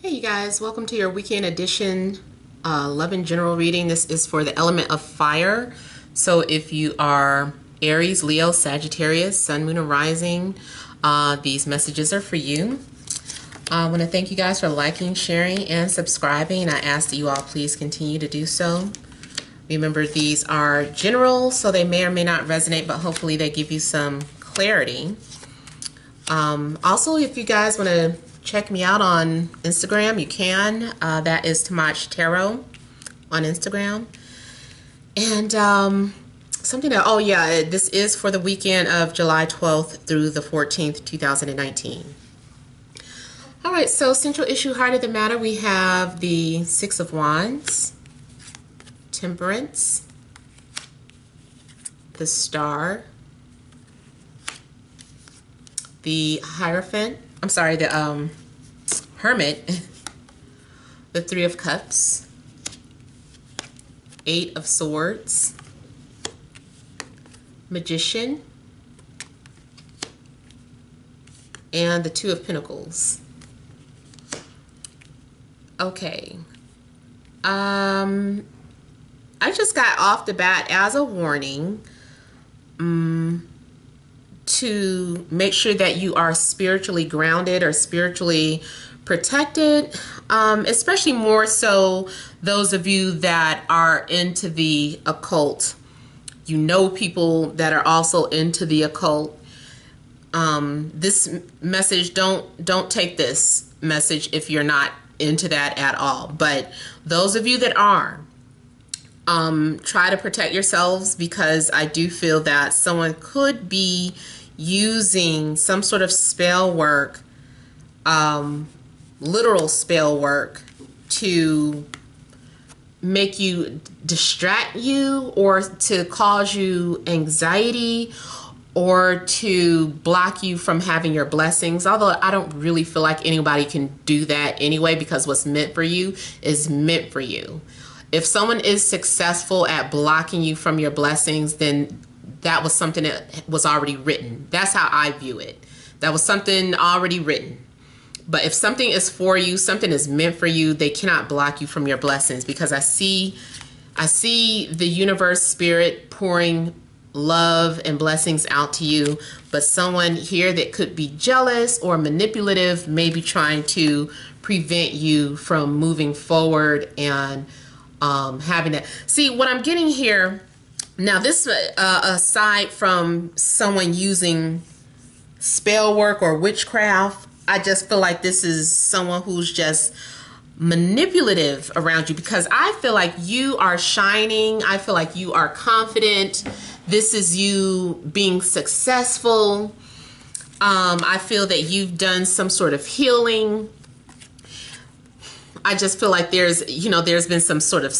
Hey you guys, welcome to your weekend edition love and general reading. This is for the element of fire. So if you are Aries, Leo, Sagittarius, Sun, Moon, and Rising, these messages are for you. I want to thank you guys for liking, sharing, and subscribing. I ask that you all please continue to do so. Remember, these are general, so they may or may not resonate, but hopefully they give you some clarity. Also, if you guys want to check me out on Instagram, you can. That is Tamach Tarot on Instagram. And something that, oh yeah, this is for the weekend of July 12th through the 14th, 2019. All right, so central issue, heart of the matter, we have the Six of Wands, Temperance, the Star, the Hierophant, I'm sorry, the Hermit, the Three of Cups, Eight of Swords, Magician, and the Two of Pentacles. Okay. I just got off the bat as a warning to make sure that you are spiritually grounded or spiritually protected, especially more so those of you that are into the occult. You know people that are also into the occult. This message, don't take this message if you're not into that at all. But those of you that are, try to protect yourselves, because I do feel that someone could be using some sort of spell work, literal spell work, to make you distract you or to cause you anxiety or to block you from having your blessings. Although I don't really feel like anybody can do that anyway, because what's meant for you is meant for you. If someone is successful at blocking you from your blessings, then that was something that was already written. That's how I view it. That was something already written. But if something is for you, something is meant for you, they cannot block you from your blessings, because I see the universe, spirit pouring love and blessings out to you. But someone here that could be jealous or manipulative may be trying to prevent you from moving forward and having that. See, what I'm getting here now, this aside from someone using spell work or witchcraft, I just feel like this is someone who's just manipulative around you, because I feel like you are shining. I feel like you are confident. This is you being successful. I feel that you've done some sort of healing. I just feel like there's been some sort of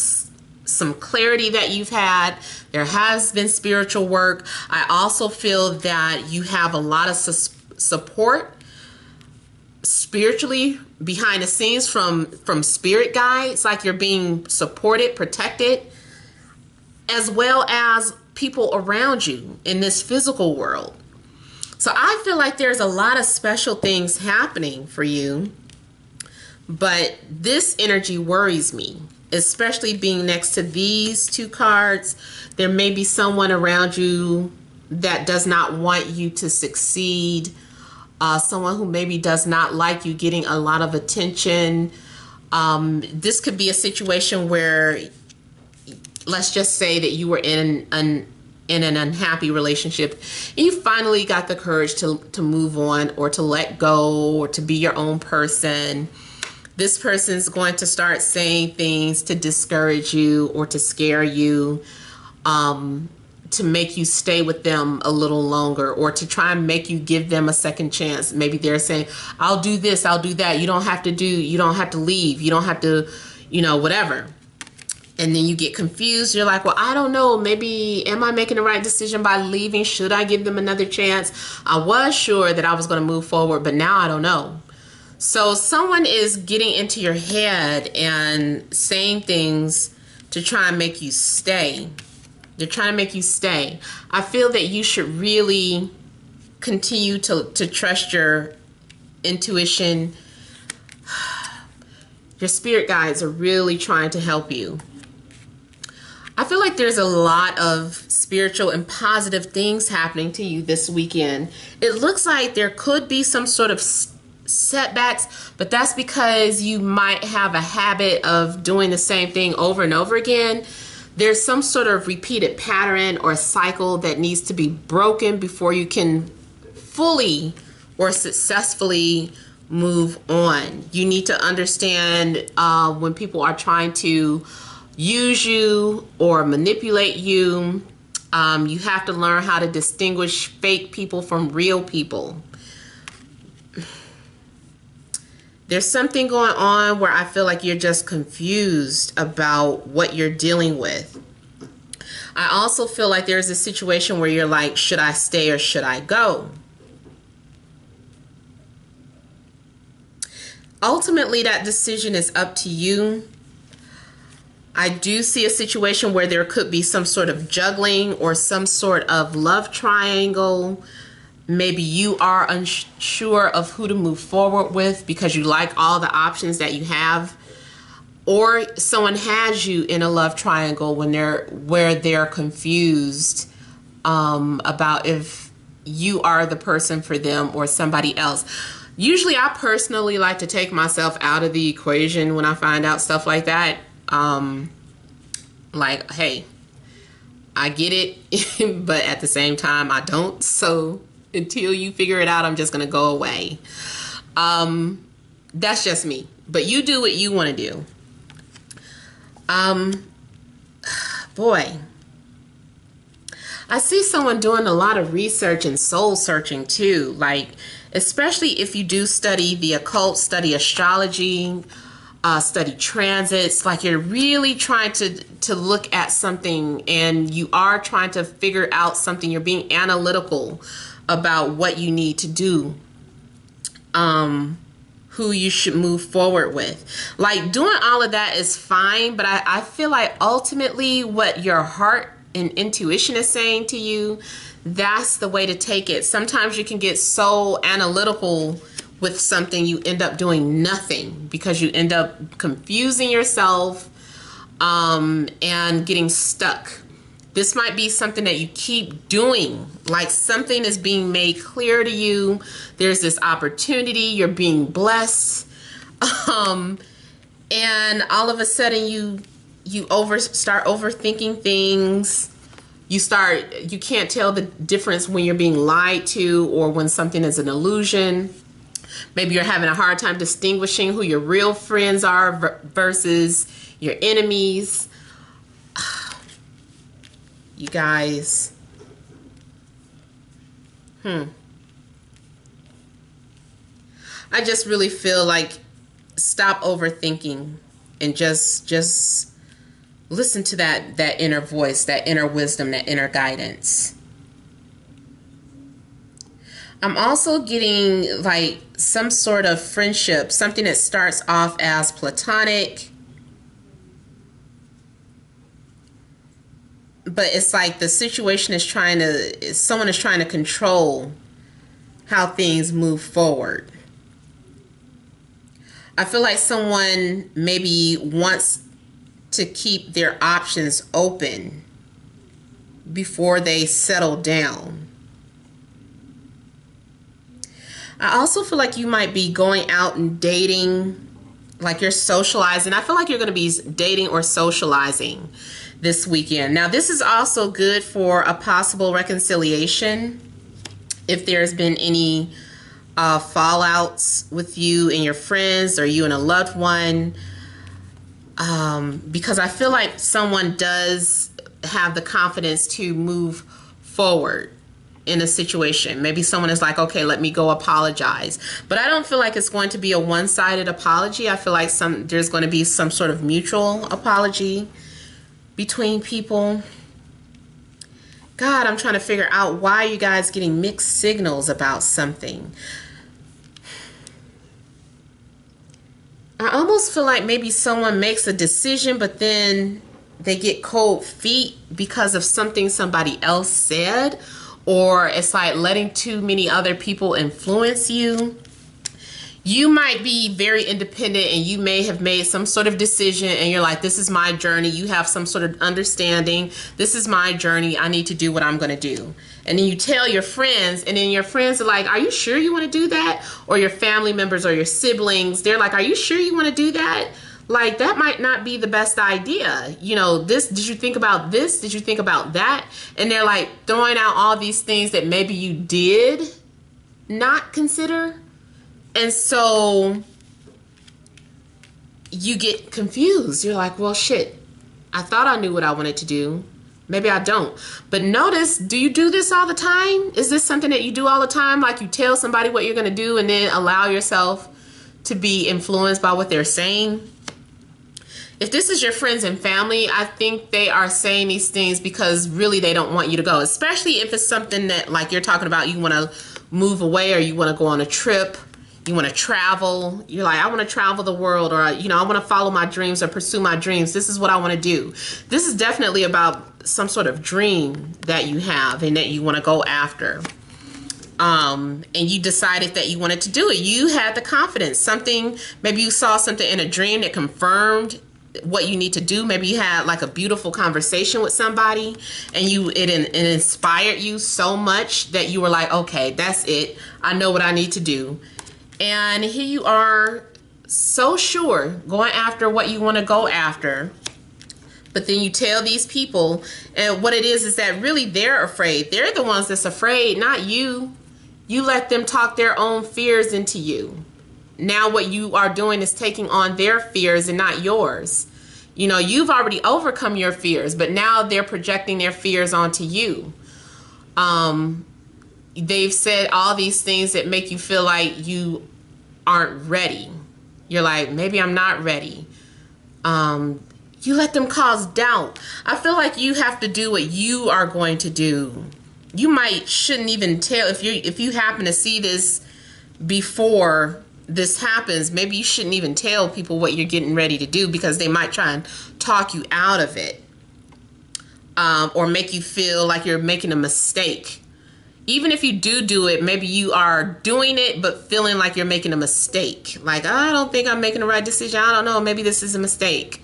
some clarity that you've had. There has been spiritual work. I also feel that you have a lot of support spiritually behind the scenes from spirit guides. Like you're being supported, protected, as well as people around you in this physical world. So I feel like there's a lot of special things happening for you, but this energy worries me, especially being next to these two cards. There may be someone around you that does not want you to succeed. Someone who maybe does not like you getting a lot of attention. This could be a situation where, let's just say that you were in an unhappy relationship and you finally got the courage to move on or to let go or to be your own person. This person's going to start saying things to discourage you or to scare you, to make you stay with them a little longer, or to try and make you give them a second chance. Maybe they're saying, I'll do this, I'll do that. You don't have to leave. You don't have to, whatever. And then you get confused. You're like, well, I don't know. Maybe, am I making the right decision by leaving? Should I give them another chance? I was sure that I was going to move forward, but now I don't know. So someone is getting into your head and saying things to try and make you stay. They're trying to make you stay. I feel that you should really continue to trust your intuition. Your spirit guides are really trying to help you. I feel like there's a lot of spiritual and positive things happening to you this weekend. It looks like there could be some sort of setbacks, but that's because you might have a habit of doing the same thing over and over again. There's some sort of repeated pattern or cycle that needs to be broken before you can fully or successfully move on. You need to understand when people are trying to use you or manipulate you. You have to learn how to distinguish fake people from real people. There's something going on where I feel like you're just confused about what you're dealing with. I also feel like there's a situation where you're like, should I stay or should I go? Ultimately, that decision is up to you. I do see a situation where there could be some sort of juggling or some sort of love triangle. Maybe you are unsure of who to move forward with because you like all the options that you have. Or someone has you in a love triangle where they're confused about if you are the person for them or somebody else. Usually I personally like to take myself out of the equation when I find out stuff like that. Like, hey, I get it, but at the same time I don't. So until you figure it out, I'm just going to go away. That's just me. But you do what you want to do. Boy, I see someone doing a lot of research and soul searching too. Like, especially if you do study the occult, study astrology, study transits, like you're really trying to look at something and you are trying to figure out something. You're being analytical about what you need to do, who you should move forward with. Like, doing all of that is fine, but I feel like ultimately what your heart and intuition is saying to you, that's the way to take it. Sometimes you can get so analytical with something, you end up doing nothing because you end up confusing yourself and getting stuck. This might be something that you keep doing, like something is being made clear to you. There's this opportunity, you're being blessed, and all of a sudden you start overthinking things. You can't tell the difference when you're being lied to or when something is an illusion. Maybe you're having a hard time distinguishing who your real friends are versus your enemies. You guys. I just really feel like stop overthinking and just listen to that inner voice, that inner wisdom, that inner guidance. I'm also getting like some sort of friendship, something that starts off as platonic, but it's like the situation is someone is trying to control how things move forward. I feel like someone maybe wants to keep their options open before they settle down. I also feel like you might be going out and dating, like you're socializing. I feel like you're going to be dating or socializing this weekend. Now, this is also good for a possible reconciliation if there's been any fallouts with you and your friends or you and a loved one. Because I feel like someone does have the confidence to move forward in a situation. Maybe someone is like, okay, let me go apologize. But I don't feel like it's going to be a one-sided apology. I feel like there's going to be some sort of mutual apology between people. God, I'm trying to figure out why you guys getting mixed signals about something. I almost feel like maybe someone makes a decision, but then they get cold feet because of something somebody else said, or it's like letting too many other people influence you. You might be very independent and you may have made some sort of decision and you're like, this is my journey. You have some sort of understanding. This is my journey. I need to do what I'm going to do. And then you tell your friends, and then your friends are like, are you sure you want to do that? Or your family members or your siblings, they're like, are you sure you want to do that? Like, that might not be the best idea. You know, this, did you think about this? Did you think about that? And they're like throwing out all these things that maybe you did not consider. And so you get confused. You're like, well, shit, I thought I knew what I wanted to do. Maybe I don't. But notice, do you do this all the time? Is this something that you do all the time? Like you tell somebody what you're going to do and then allow yourself to be influenced by what they're saying? If this is your friends and family, I think they are saying these things because really they don't want you to go. Especially if it's something that, like you're talking about, you want to move away or you want to go on a trip. You want to travel. You're like, I want to travel the world, or, you know, I want to follow my dreams or pursue my dreams. This is what I want to do. This is definitely about some sort of dream that you have and that you want to go after. And you decided that you wanted to do it. You had the confidence. Something, maybe you saw something in a dream that confirmed what you need to do. Maybe you had like a beautiful conversation with somebody and it inspired you so much that you were like, okay, that's it. I know what I need to do. And here you are, so sure, going after what you want to go after. But then you tell these people, and what it is that really they're afraid. They're the ones that's afraid, not you. You let them talk their own fears into you. Now what you are doing is taking on their fears and not yours. You know, you've already overcome your fears, but now they're projecting their fears onto you. They've said all these things that make you feel like you aren't ready. You're like, maybe I'm not ready. You let them cause doubt. I feel like you have to do what you are going to do. You shouldn't even tell, if you happen to see this before this happens, maybe you shouldn't even tell people what you're getting ready to do, because they might try and talk you out of it, or make you feel like you're making a mistake. Even if you do it, maybe you are doing it but feeling like you're making a mistake. Like, I don't think I'm making the right decision. I don't know, maybe this is a mistake.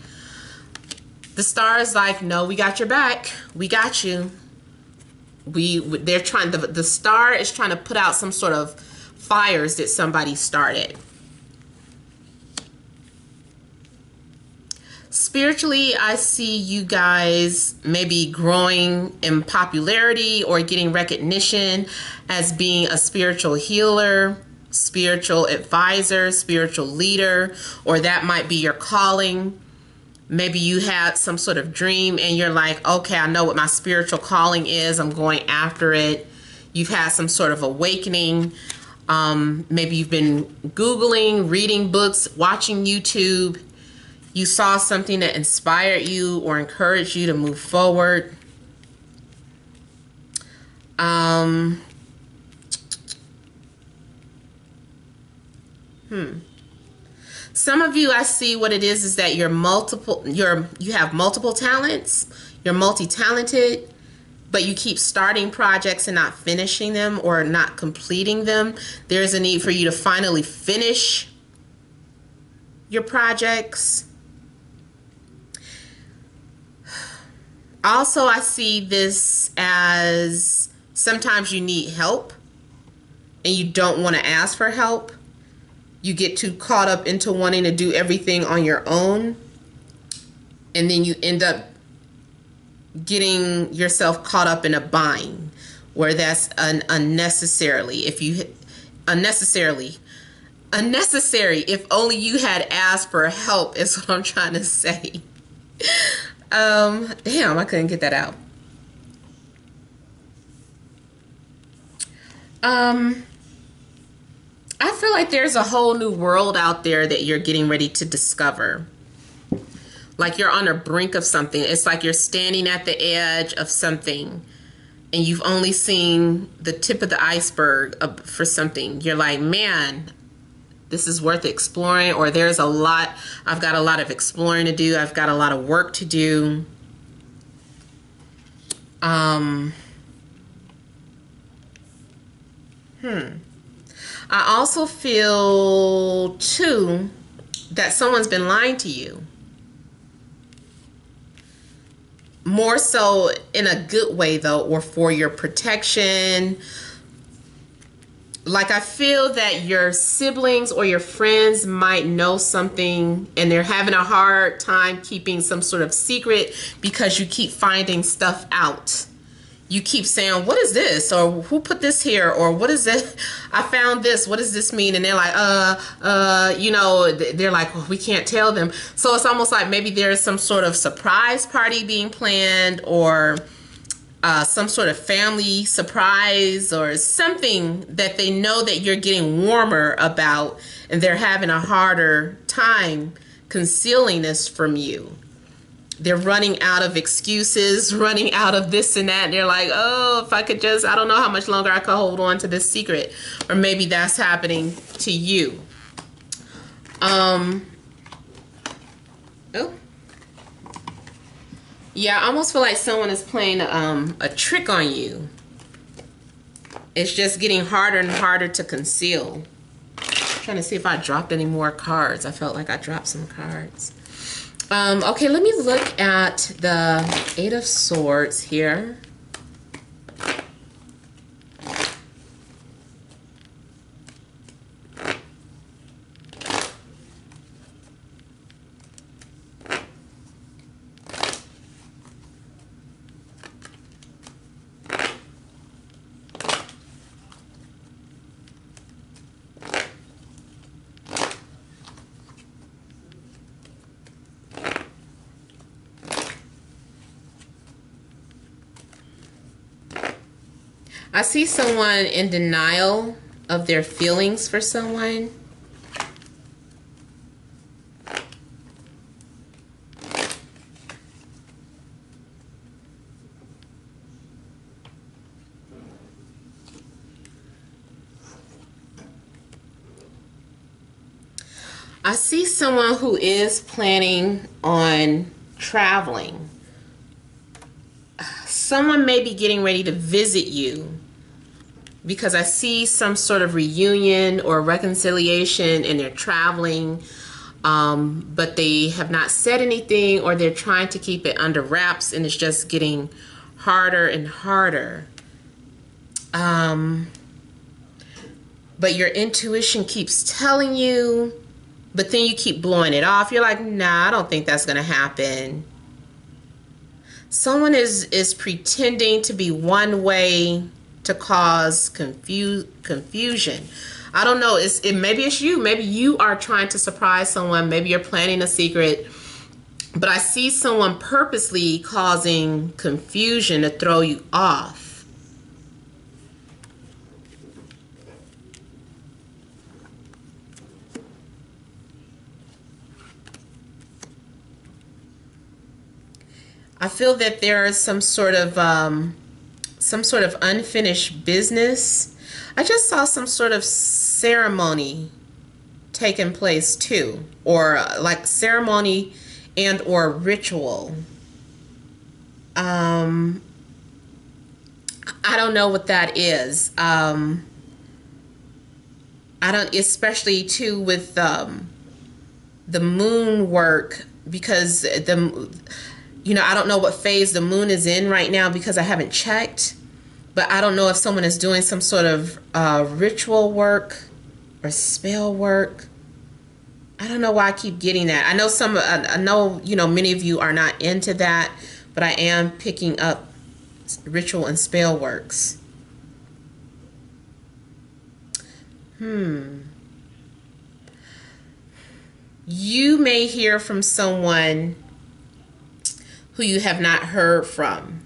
The star is like, no, we got your back. We got you. They're trying, the star is trying to put out some sort of fires that somebody started. Spiritually, I see you guys maybe growing in popularity or getting recognition as being a spiritual healer, spiritual advisor, spiritual leader, or that might be your calling. Maybe you had some sort of dream and you're like, okay, I know what my spiritual calling is. I'm going after it. You've had some sort of awakening. Maybe you've been Googling, reading books, watching YouTube. You saw something that inspired you or encouraged you to move forward. Some of you, I see what it is that you have multiple talents. You're multi-talented, but you keep starting projects and not finishing them or not completing them. There's a need for you to finally finish your projects. Also, I see this as sometimes you need help and you don't want to ask for help. You get too caught up into wanting to do everything on your own, and then you end up getting yourself caught up in a bind where that's unnecessary. If only you had asked for help is what I'm trying to say. Damn, I couldn't get that out. I feel like there's a whole new world out there that you're getting ready to discover. Like you're on the brink of something. It's like you're standing at the edge of something and you've only seen the tip of the iceberg for something. You're like, man, this is worth exploring, or I've got a lot of exploring to do. I've got a lot of work to do. I also feel, too, that someone's been lying to you. More so in a good way, though, or for your protection. Like, I feel that your siblings or your friends might know something and they're having a hard time keeping some sort of secret because you keep finding stuff out. You keep saying, what is this? Or who put this here? Or what is it? I found this. What does this mean? And they're like, they're like, well, we can't tell them. So it's almost like maybe there's some sort of surprise party being planned, or some sort of family surprise, or something that they know that you're getting warmer about, and they're having a harder time concealing this from you. They're running out of excuses, running out of this and that. And they're like, oh, if I could just, I don't know how much longer I could hold on to this secret. Or maybe that's happening to you. Oh. Yeah, I almost feel like someone is playing a trick on you. It's just getting harder and harder to conceal. I'm trying to see if I dropped any more cards. I felt like I dropped some cards. Okay, let me look at the Eight of Swords here. I see someone in denial of their feelings for someone. I see someone who is planning on traveling. Someone may be getting ready to visit you, because I see some sort of reunion or reconciliation, and they're traveling, but they have not said anything, or they're trying to keep it under wraps, and it's just getting harder and harder. But your intuition keeps telling you, but then you keep blowing it off. You're like, nah, I don't think that's going to happen. Someone is pretending to be one way to cause confusion. I don't know. Maybe it's you. Maybe you are trying to surprise someone. Maybe you're planning a secret. But I see someone purposely causing confusion to throw you off. I feel that there is some sort of unfinished business. I just saw some sort of ceremony taking place too, or like ceremony and or ritual. I don't know what that is. I don't, especially too with the moon work, because I don't know what phase the moon is in right now, because I haven't checked. But I don't know if someone is doing some sort of ritual work or spell work. I don't know why I keep getting that. I know many of you are not into that, but I am picking up ritual and spell works. You may hear from someone who you have not heard from.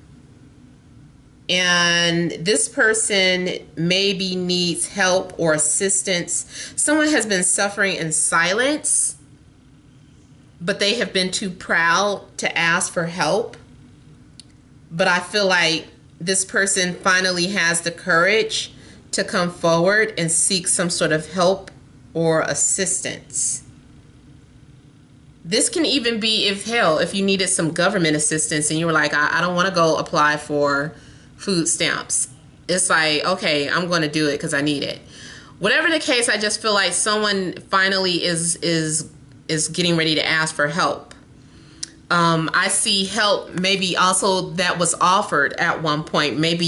And this person maybe needs help or assistance. Someone has been suffering in silence, but they have been too proud to ask for help. But I feel like this person finally has the courage to come forward and seek some sort of help or assistance. This can even be if you needed some government assistance and you were like, I don't want to go apply for food stamps. It's like, okay, I'm going to do it because I need it. Whatever the case, I just feel like someone finally is getting ready to ask for help. I see help maybe also that was offered at one point. Maybe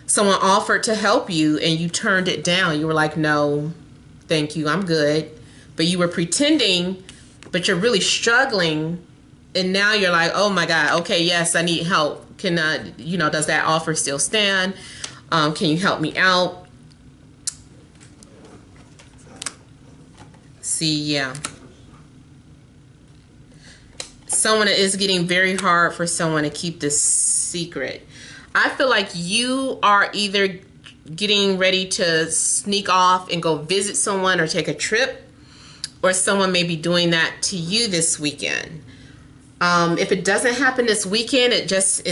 someone offered to help you and you turned it down. You were like, no, thank you, I'm good. But you were pretending, but you're really struggling. And now you're like, oh my God, okay, yes, I need help. Can does that offer still stand? Can you help me out? See, yeah. Someone is getting very hard for someone to keep this secret. I feel like you are either getting ready to sneak off and go visit someone or take a trip, or someone may be doing that to you this weekend. If it doesn't happen this weekend, it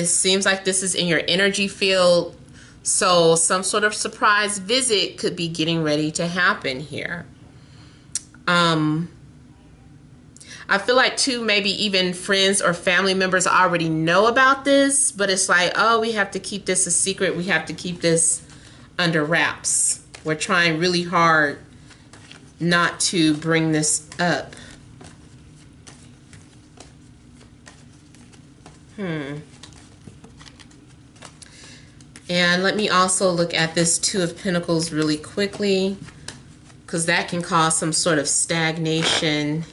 seems like this is in your energy field. So some sort of surprise visit could be getting ready to happen here. I feel like too, maybe even friends or family members already know about this, but it's like, oh, we have to keep this a secret. We have to keep this under wraps. We're trying really hard not to bring this up. And let me also look at this Two of Pentacles really quickly, because that can cause some sort of stagnation.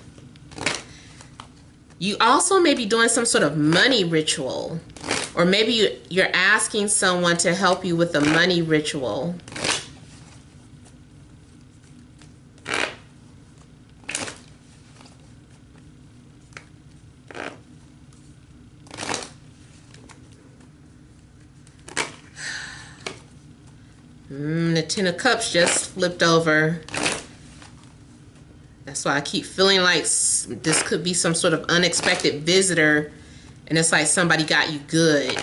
You also may be doing some sort of money ritual, or maybe you're asking someone to help you with a money ritual. The Ten of Cups just flipped over. That's why I keep feeling like this could be some sort of unexpected visitor, and it's like somebody got you good.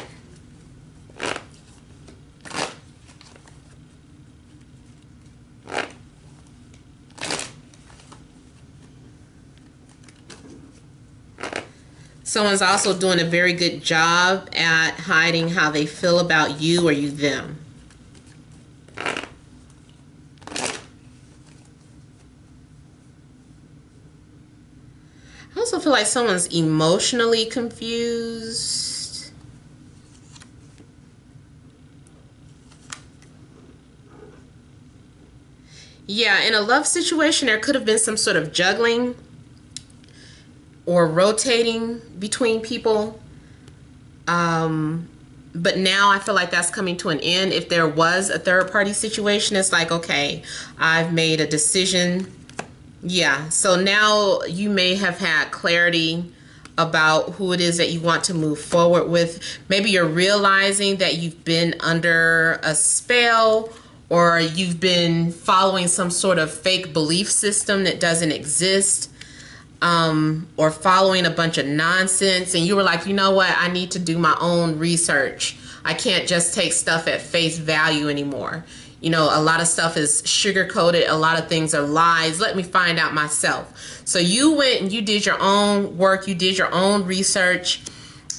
Someone's also doing a very good job at hiding how they feel about you or you them. I also feel like someone's emotionally confused. Yeah, in a love situation, there could have been some sort of juggling or rotating between people. But now I feel like that's coming to an end. If there was a third party situation, it's like, okay, I've made a decision. Yeah, so now you may have had clarity about who it is that you want to move forward with. Maybe you're realizing that you've been under a spell, or you've been following some sort of fake belief system that doesn't exist, or following a bunch of nonsense, and you were like, you know what, I need to do my own research. I can't just take stuff at face value anymore. You know, a lot of stuff is sugar-coated. A lot of things are lies. Let me find out myself. So you went and you did your own work. You did your own research.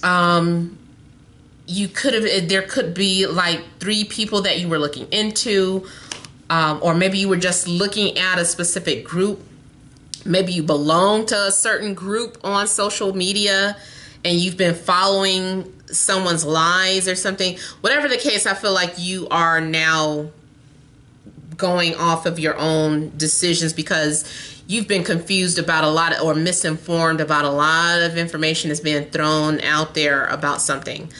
You could have, there could be like 3 people that you were looking into, or maybe you were just looking at a specific group. Maybe you belong to a certain group on social media and you've been following someone's lies or something. Whatever the case, I feel like you are now going off of your own decisions because you've been confused about a lot or misinformed about a lot of information that's being thrown out there about something.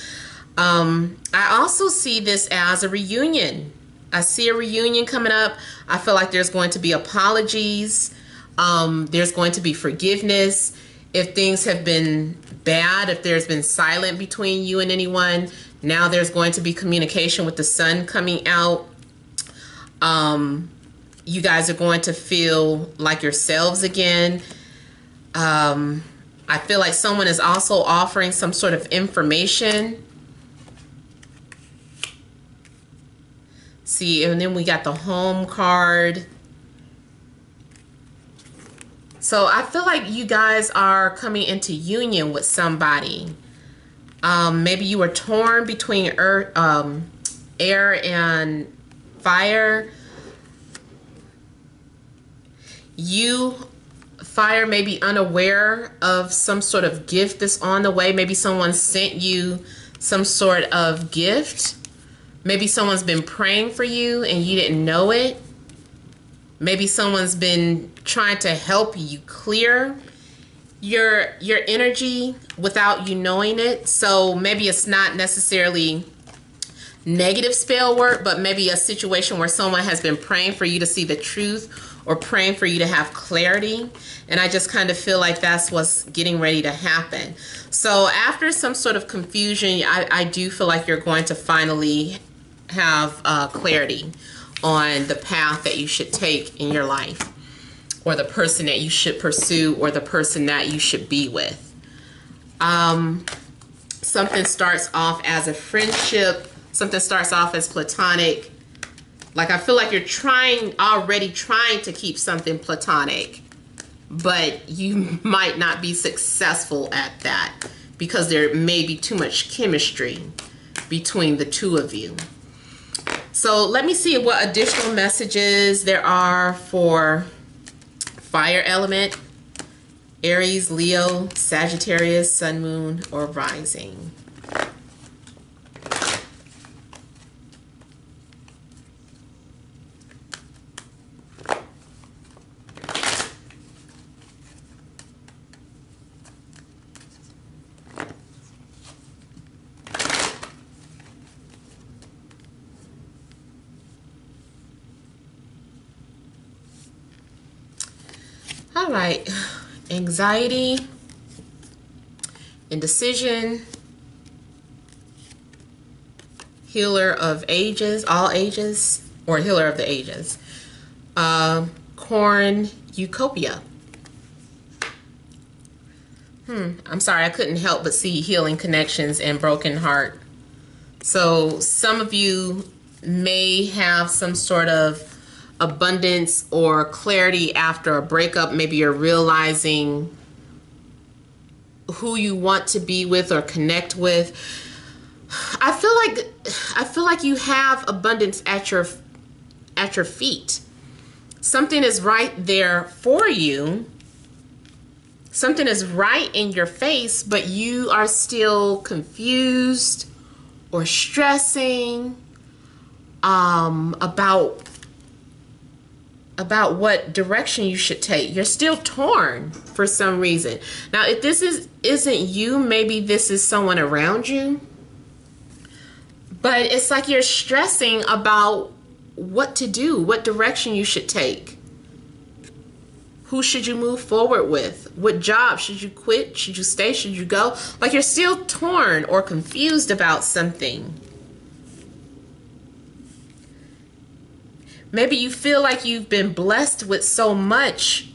I also see this as a reunion. I see a reunion coming up. I feel like there's going to be apologies. There's going to be forgiveness. If things have been bad, if there's been silent between you and anyone, now there's going to be communication with the sun coming out. You guys are going to feel like yourselves again. I feel like someone is also offering some sort of information. See, and then we got the Home card. So I feel like you guys are coming into union with somebody. Maybe you were torn between earth, air and fire. You, fire, may be unaware of some sort of gift that's on the way. Maybe someone sent you some sort of gift. Maybe someone's been praying for you and you didn't know it. Maybe someone's been trying to help you clear your energy without you knowing it. So maybe it's not necessarily negative spell work, but maybe a situation where someone has been praying for you to see the truth or praying for you to have clarity. And I just kind of feel like that's what's getting ready to happen. So after some sort of confusion, I do feel like you're going to finally have clarity on the path that you should take in your life, or the person that you should pursue, or the person that you should be with. Something starts off as a friendship. Something starts off as platonic. Like, I feel like you're already trying to keep something platonic, but you might not be successful at that because there may be too much chemistry between the two of you. So let me see what additional messages there are for fire element, Aries, Leo, Sagittarius, Sun, Moon, or Rising. All right, anxiety, indecision, healer of ages, all ages, or healer of the ages, cornucopia. I'm sorry, I couldn't help but see healing connections and broken heart. So some of you may have some sort of abundance or clarity after a breakup. Maybe you're realizing who you want to be with or connect with. I feel like you have abundance at your feet. Something is right there for you. Something is right in your face, but you are still confused or stressing about what direction you should take. You're still torn for some reason. Now, if this isn't you, maybe this is someone around you. But it's like you're stressing about what to do, what direction you should take. Who should you move forward with? What job should you quit? Should you stay? Should you go? Like, you're still torn or confused about something. Maybe you feel like you've been blessed with so much,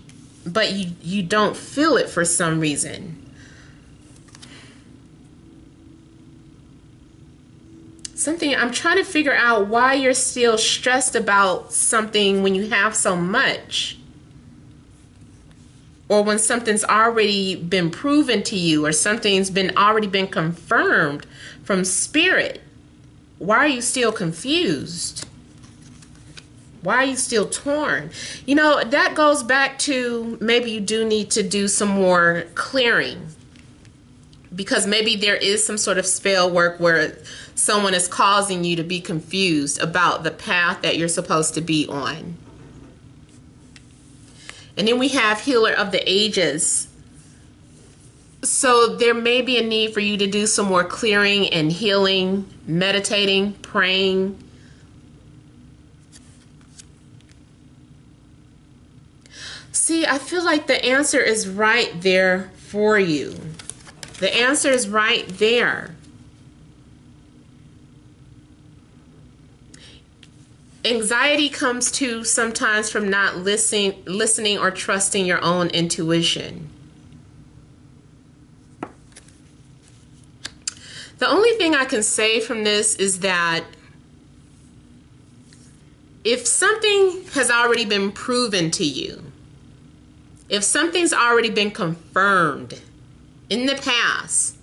but you don't feel it for some reason. I'm trying to figure out why you're still stressed about something when you have so much. Or when something's already been proven to you, or something's already been confirmed from spirit. Why are you still confused? Why are you still torn? You know, that goes back to maybe you do need to do some more clearing. Because maybe there is some sort of spell work where someone is causing you to be confused about the path that you're supposed to be on. And then we have healer of the ages. So there may be a need for you to do some more clearing and healing, meditating, praying. See, I feel like the answer is right there for you. The answer is right there. Anxiety comes to sometimes from not listening or trusting your own intuition. The only thing I can say from this is that if something has already been proven to you, if something's already been confirmed in the past,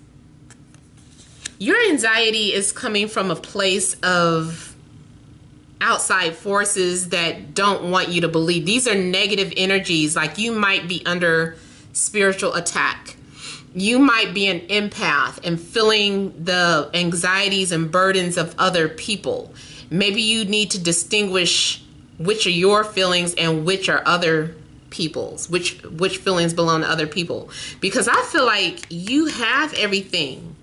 your anxiety is coming from a place of outside forces that don't want you to believe. These are negative energies. Like, you might be under spiritual attack. You might be an empath and feeling the anxieties and burdens of other people. Maybe you need to distinguish which are your feelings and which are other people's, which feelings belong to other people. Because I feel like you have everything.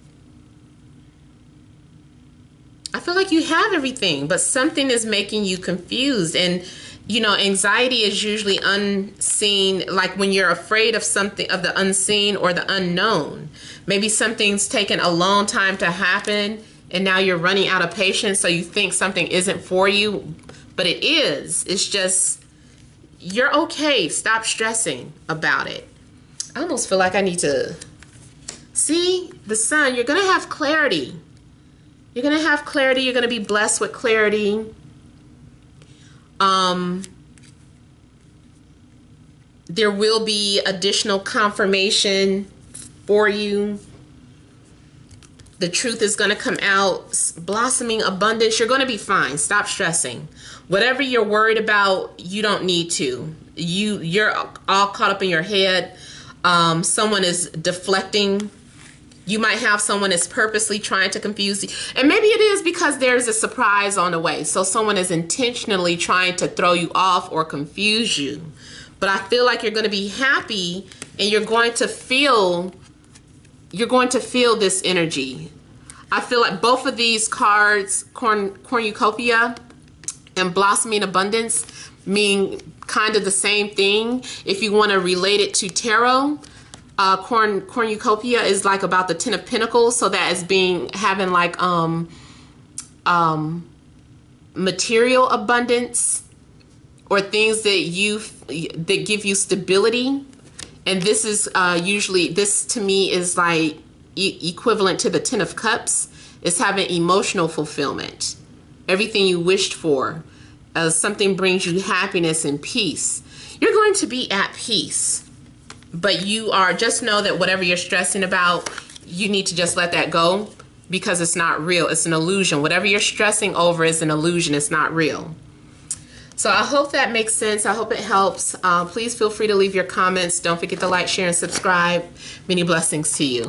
I feel like you have everything, but something is making you confused. And, you know, anxiety is usually unseen, like when you're afraid of something, of the unseen or the unknown. Maybe something's taken a long time to happen and now you're running out of patience, so you think something isn't for you, but it is. It's just, you're okay. Stop stressing about it. I almost feel like I need to see the sun. You're going to have clarity. You're going to have clarity. You're going to be blessed with clarity. There will be additional confirmation for you. The truth is going to come out. Blossoming abundance. You're going to be fine. Stop stressing. Whatever you're worried about, you don't need to. You're all caught up in your head. Someone is deflecting. You might have someone that's purposely trying to confuse you. And maybe it is because there's a surprise on the way. So someone is intentionally trying to throw you off or confuse you. But I feel like you're going to be happy and you're going to feel this energy. I feel like both of these cards, cornucopia and blossoming abundance, mean kind of the same thing. If you want to relate it to tarot, cornucopia is like about the Ten of Pentacles, so that is having like material abundance or things that give you stability. And this is usually, this to me is like equivalent to the Ten of Cups. It's having emotional fulfillment. Everything you wished for. Something brings you happiness and peace. You're going to be at peace. But just know that whatever you're stressing about, you need to just let that go because it's not real. It's an illusion. Whatever you're stressing over is an illusion. It's not real. So I hope that makes sense. I hope it helps. Please feel free to leave your comments. Don't forget to like, share, and subscribe. Many blessings to you.